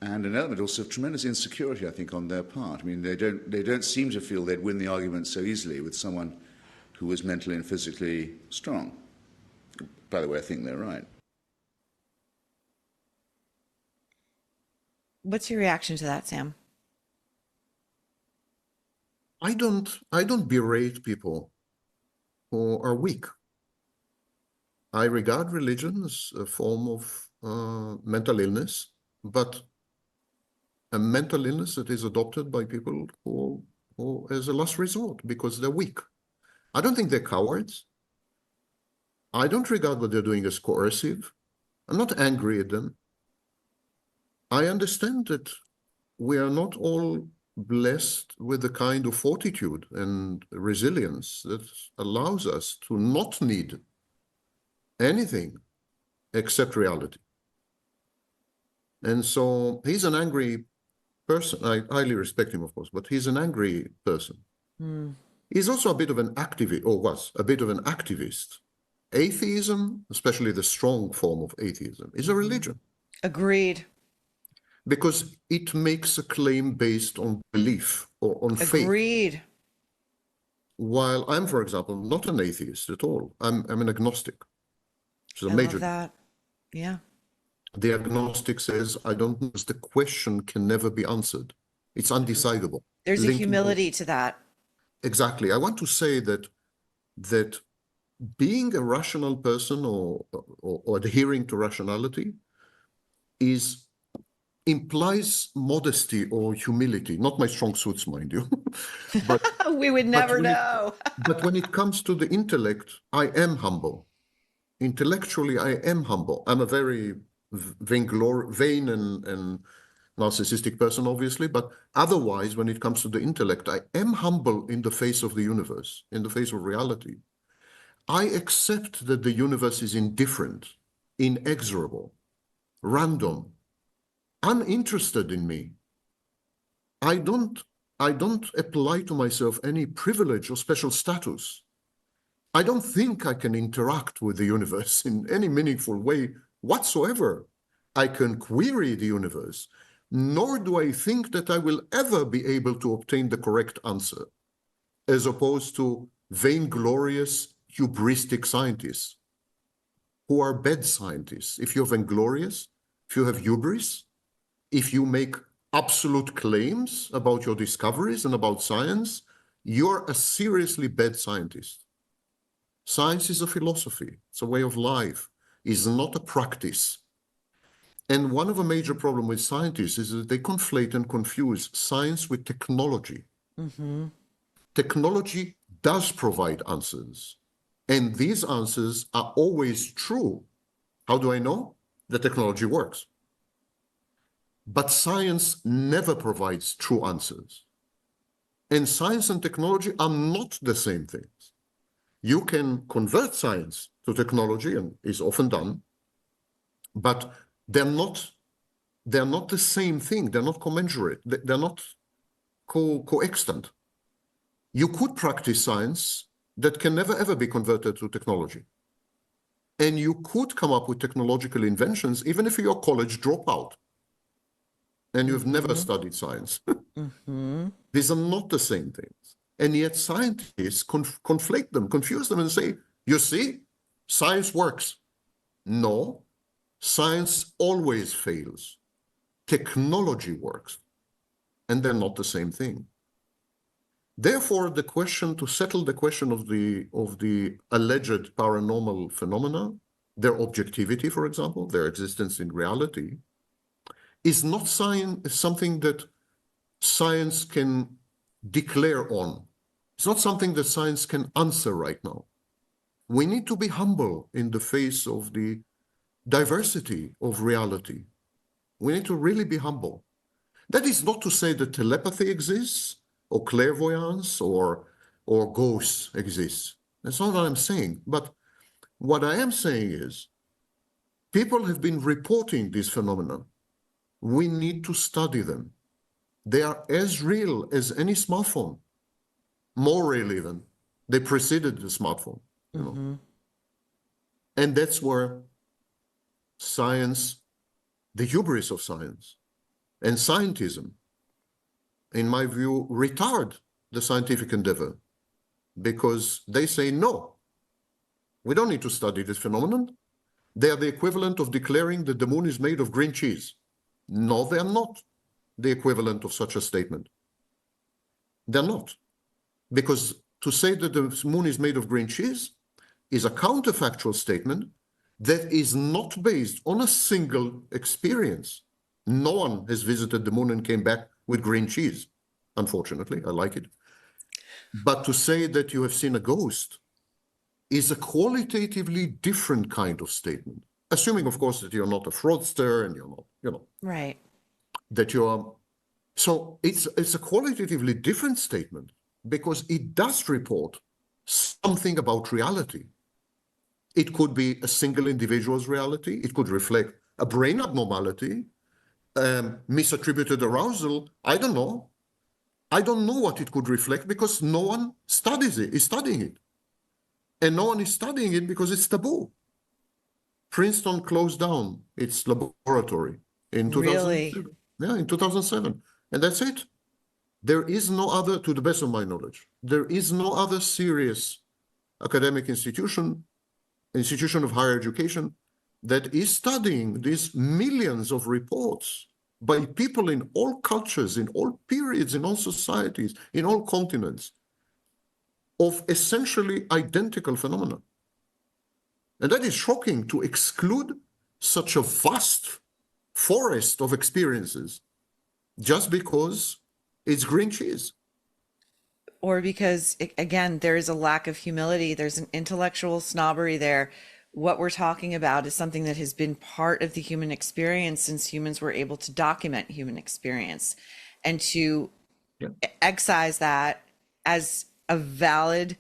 And an element also of tremendous insecurity, I think, on their part. I mean, they don't seem to feel they'd win the argument so easily with someone who was mentally and physically strong. By the way, I think they're right. What's your reaction to that, Sam? I don't berate people who are weak. I regard religion as a form of mental illness, but a mental illness that is adopted by people who as a last resort because they're weak. I don't think they're cowards. I don't regard what they're doing as coercive. I'm not angry at them. I understand that we are not all blessed with the kind of fortitude and resilience that allows us to not need anything except reality. And so he's an angry person. I highly respect him, of course, but he's an angry person. He's also a bit of an activist, or was a bit of an activist. Atheism, especially the strong form of atheism, is a religion. Agreed. Because it makes a claim based on belief or on faith. Agreed. While I'm, for example, not an atheist at all. I'm an agnostic. Which is a I major. love that. Yeah. The agnostic says, I don't know, the question can never be answered. It's undecidable. There's a Linking humility to that. Exactly. I want to say that being a rational person or adhering to rationality implies modesty or humility. Not my strong suits, mind you. But We would never know. but when it comes to the intellect, I am humble. Intellectually, I am humble. I'm a very vain and narcissistic person, obviously, but otherwise, when it comes to the intellect, I am humble in the face of the universe, in the face of reality. I accept that the universe is indifferent, inexorable, random, uninterested in me. I don't apply to myself any privilege or special status. I don't think I can interact with the universe in any meaningful way whatsoever. I can query the universe, nor do I think that I will ever be able to obtain the correct answer, as opposed to vainglorious, hubristic scientists who are bad scientists. If you're vainglorious, if you have hubris, if you make absolute claims about your discoveries and about science, you're a seriously bad scientist. Science is a philosophy. It's a way of life. It's not a practice. And one of the major problems with scientists is that they conflate and confuse science with technology. Mm-hmm. Technology does provide answers. And these answers are always true. How do I know? The technology works. But science never provides true answers. And science and technology are not the same things. You can convert science to technology, and is often done, but they're not the same thing. They're not commensurate. They're not coextant. You could practice science that can never ever be converted to technology. And you could come up with technological inventions even if you're a college dropout and you've never studied science. These are not the same things. And yet scientists conflate them, confuse them and say, you see, science works. No, science always fails. Technology works. And they're not the same thing. Therefore, to settle the question of the alleged paranormal phenomena, their objectivity, for example, their existence in reality, is not something that science can declare on. It's not something that science can answer right now. We need to be humble in the face of the diversity of reality. We need to really be humble. That is not to say that telepathy exists, or clairvoyance, or or ghosts exist. That's not what I'm saying. But what I am saying is people have been reporting these phenomena. We need to study them. They are as real as any smartphone, more real even. They preceded the smartphone, you know. And that's where science, the hubris of science and scientism, in my view, retard the scientific endeavor, because they say, no, we don't need to study this phenomenon. They are the equivalent of declaring that the moon is made of green cheese. No, they are not the equivalent of such a statement. They're not. Because to say that the moon is made of green cheese is a counterfactual statement that is not based on a single experience. No one has visited the moon and came back with green cheese. Unfortunately, I like it. But to say that you have seen a ghost is a qualitatively different kind of statement. Assuming, of course, that you're not a fraudster and you're not, you know, Right. that you are. So it's a qualitatively different statement because it does report something about reality. It could be a single individual's reality. It could reflect a brain abnormality, misattributed arousal. I don't know. I don't know what it could reflect because no one is studying it. And no one is studying it because it's taboo. Princeton closed down its laboratory in 2007. Really? Yeah, in 2007. And that's it. There is no other, to the best of my knowledge, there is no other serious academic institution of higher education that is studying these millions of reports by people in all cultures, in all periods, in all societies, in all continents, of essentially identical phenomena. And that is shocking, to exclude such a vast forest of experiences just because it's green cheese. Or because, again, there is a lack of humility. There's an intellectual snobbery there. What we're talking about is something that has been part of the human experience since humans were able to document human experience. And to excise that as a valid,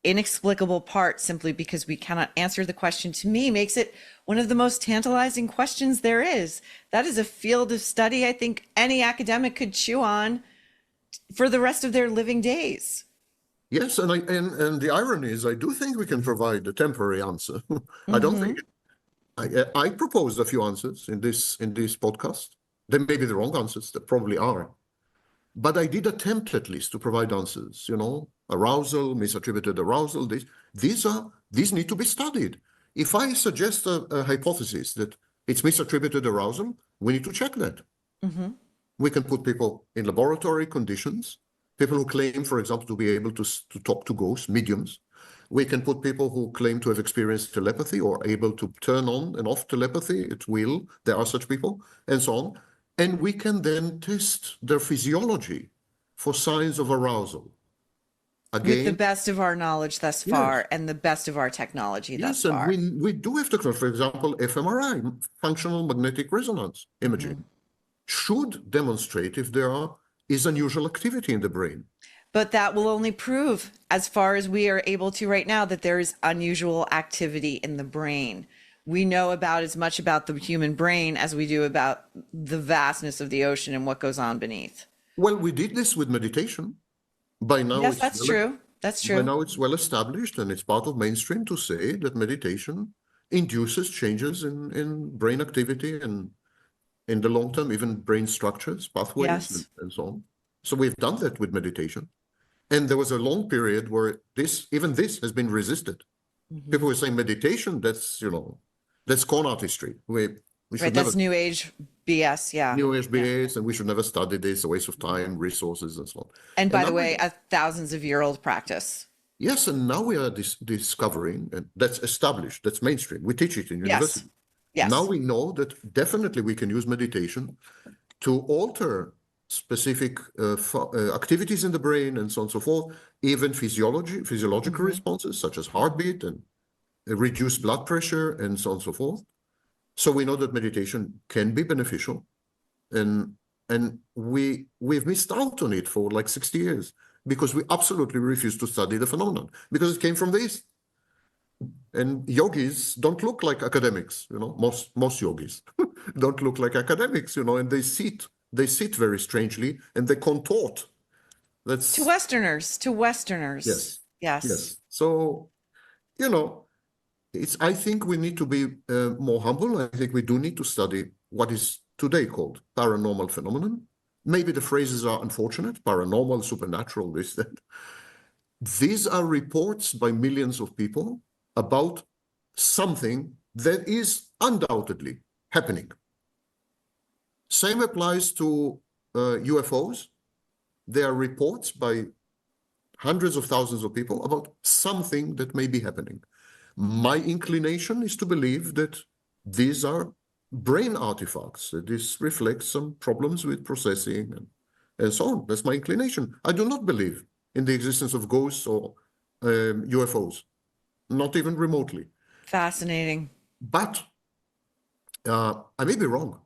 inexplicable part simply because we cannot answer the question, to me, makes it one of the most tantalizing questions there is. That is a field of study I think any academic could chew on for the rest of their living days. Yes, and the irony is, I do think we can provide a temporary answer. I don't think I proposed a few answers in this podcast. They may be the wrong answers, they probably are. But I did attempt at least to provide answers, you know, arousal, misattributed arousal, these need to be studied. If I suggest a hypothesis that it's misattributed arousal, we need to check that. We can put people in laboratory conditions, people who claim, for example, to be able to talk to ghosts, mediums. We can put people who claim to have experienced telepathy or able to turn on and off telepathy at will. There are such people, and so on. And we can then test their physiology for signs of arousal. Again, with the best of our knowledge thus far and the best of our technology thus far. Yes, and we do have technology. For example, fMRI, functional magnetic resonance imaging, should demonstrate if there is unusual activity in the brain. But that will only prove, as far as we are able to right now, that there is unusual activity in the brain. We know about as much about the human brain as we do about the vastness of the ocean and what goes on beneath. Well, we did this with meditation. By now, yes, that's true. That's true. By now, it's well established, and it's part of mainstream to say that meditation induces changes in brain activity and in the long term, even brain structures, pathways, and so on. So we've done that with meditation. And there was a long period where even this has been resisted. People were saying meditation, that's con artistry. We should that's New Age BS, New Age BS, and we should never study this, a waste of time, resources, and so on. And by the way, a thousands-of-year-old practice. Yes, and now we are discovering, and that's established, that's mainstream. We teach it in university. Yes. Now we know that definitely we can use meditation to alter specific activities in the brain and so on and so forth, even physiological responses such as heartbeat and reduced blood pressure and so on and so forth. So we know that meditation can be beneficial, and we've missed out on it for like 60 years. because we absolutely refuse to study the phenomenon because it came from the East. And yogis don't look like academics, most yogis don't look like academics, and they sit very strangely and they contort. That's To Westerners, yes, Yes. yes. So, I think we need to be more humble. I think we do need to study what is today called paranormal phenomenon. Maybe the phrases are unfortunate, paranormal, supernatural, this, that. These are reports by millions of people about something that is undoubtedly happening. Same applies to UFOs. There are reports by hundreds of thousands of people about something that may be happening. My inclination is to believe that these are brain artifacts, that this reflects some problems with processing and so on. That's my inclination. I do not believe in the existence of ghosts or UFOs, not even remotely. Fascinating. But I may be wrong.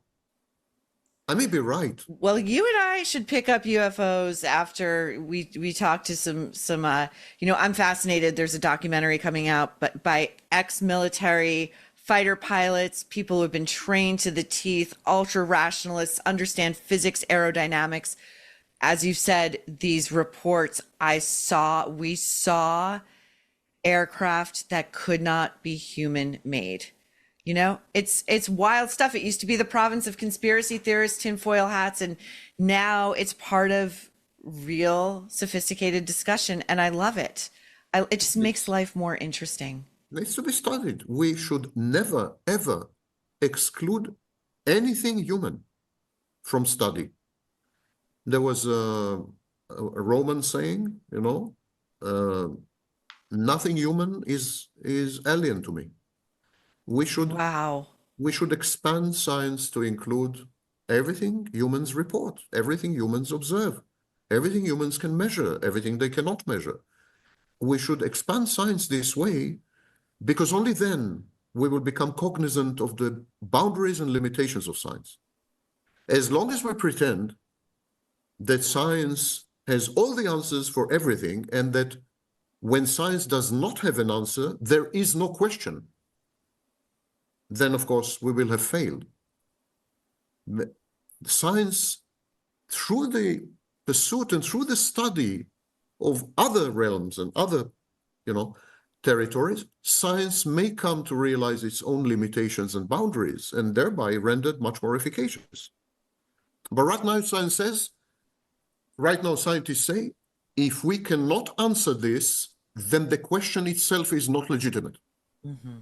I may be right. Well, you and I should pick up UFOs after we talk to some I'm fascinated. There's a documentary coming out, but by ex-military fighter pilots, people who have been trained to the teeth, ultra rationalists, understand physics, aerodynamics. As you said, these reports we saw aircraft that could not be human made. It's wild stuff. It used to be the province of conspiracy theorists, tinfoil hats, and now it's part of real sophisticated discussion. And I love it. It just makes life more interesting. Needs to be studied. We should never, ever exclude anything human from study. There was a Roman saying, nothing human is alien to me. We should expand science to include everything humans report, everything humans observe, everything humans can measure, everything they cannot measure. We should expand science this way because only then we will become cognizant of the boundaries and limitations of science. As long as we pretend that science has all the answers for everything and that when science does not have an answer, there is no question, then of course we will have failed. Science, through the pursuit and through the study of other realms and other, territories, science may come to realize its own limitations and boundaries and thereby rendered much more efficacious. But right now scientists say, if we cannot answer this, then the question itself is not legitimate. Mm-hmm.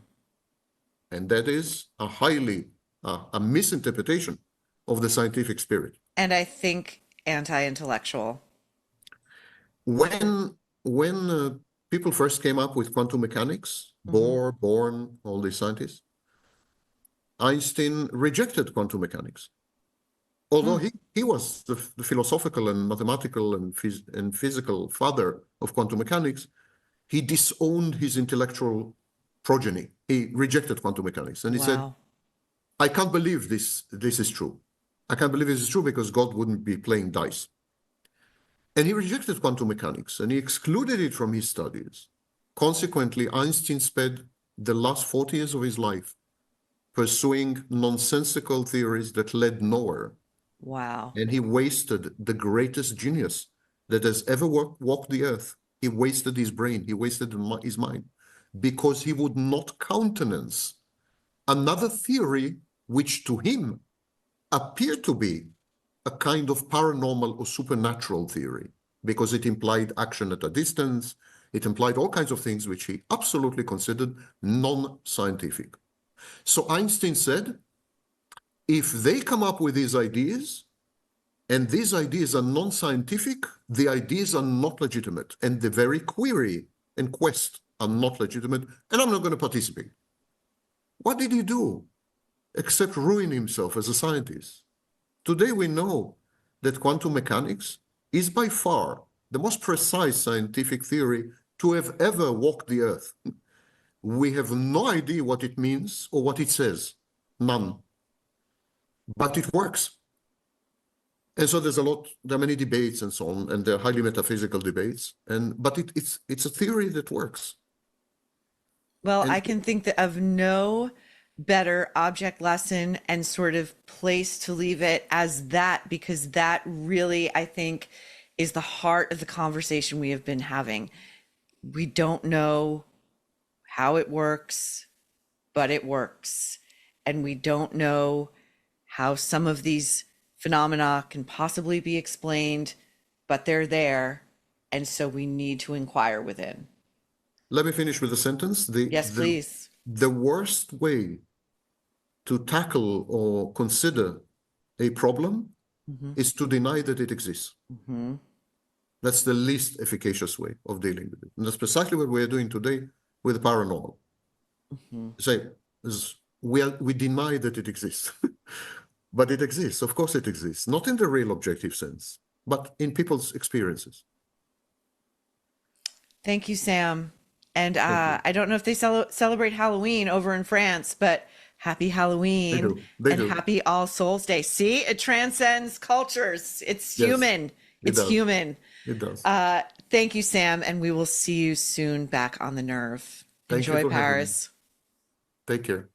And that is a misinterpretation of the scientific spirit. And I think anti-intellectual. When people first came up with quantum mechanics, Bohr, Born, all these scientists, Einstein rejected quantum mechanics. Although he was the philosophical and mathematical and physical father of quantum mechanics, he disowned his intellectual progeny. He rejected quantum mechanics. And he said, I can't believe this is true. I can't believe this is true because God wouldn't be playing dice. And he rejected quantum mechanics and he excluded it from his studies. Consequently, Einstein spent the last 40 years of his life pursuing nonsensical theories that led nowhere. Wow. And he wasted the greatest genius that has ever walked the earth. He wasted his brain. He wasted his mind because he would not countenance another theory which to him appeared to be a kind of paranormal or supernatural theory because it implied action at a distance. It implied all kinds of things which he absolutely considered non-scientific. So Einstein said, if they come up with these ideas and these ideas are non-scientific, the ideas are not legitimate and the very query and quest are not legitimate and I'm not going to participate. What did he do except ruin himself as a scientist? Today we know that quantum mechanics is by far the most precise scientific theory to have ever walked the earth. We have no idea what it means or what it says. None. But it works. And so there are many debates and so on, and they're highly metaphysical debates. But it's a theory that works. Well, And I can think of no better object lesson and sort of place to leave it as that, because that really, I think, is the heart of the conversation we have been having. We don't know how it works, but it works. And we don't know how some of these phenomena can possibly be explained, but they're there. And so we need to inquire within. let me finish with a sentence. Yes, please. The worst way to tackle or consider a problem is to deny that it exists. That's the least efficacious way of dealing with it. And that's precisely what we're doing today with the paranormal. Say, we deny that it exists. But it exists. Of course it exists. Not in the real objective sense, but in people's experiences. Thank you, Sam. And you. I don't know if they celebrate Halloween over in France, but happy Halloween do. They and do. happy All Souls Day. See, it transcends cultures. It's Yes, human. it It's does. human. It does. Thank you, Sam, and we will see you soon back on the Nerve. Thank you Enjoy for having me. Paris. Take care.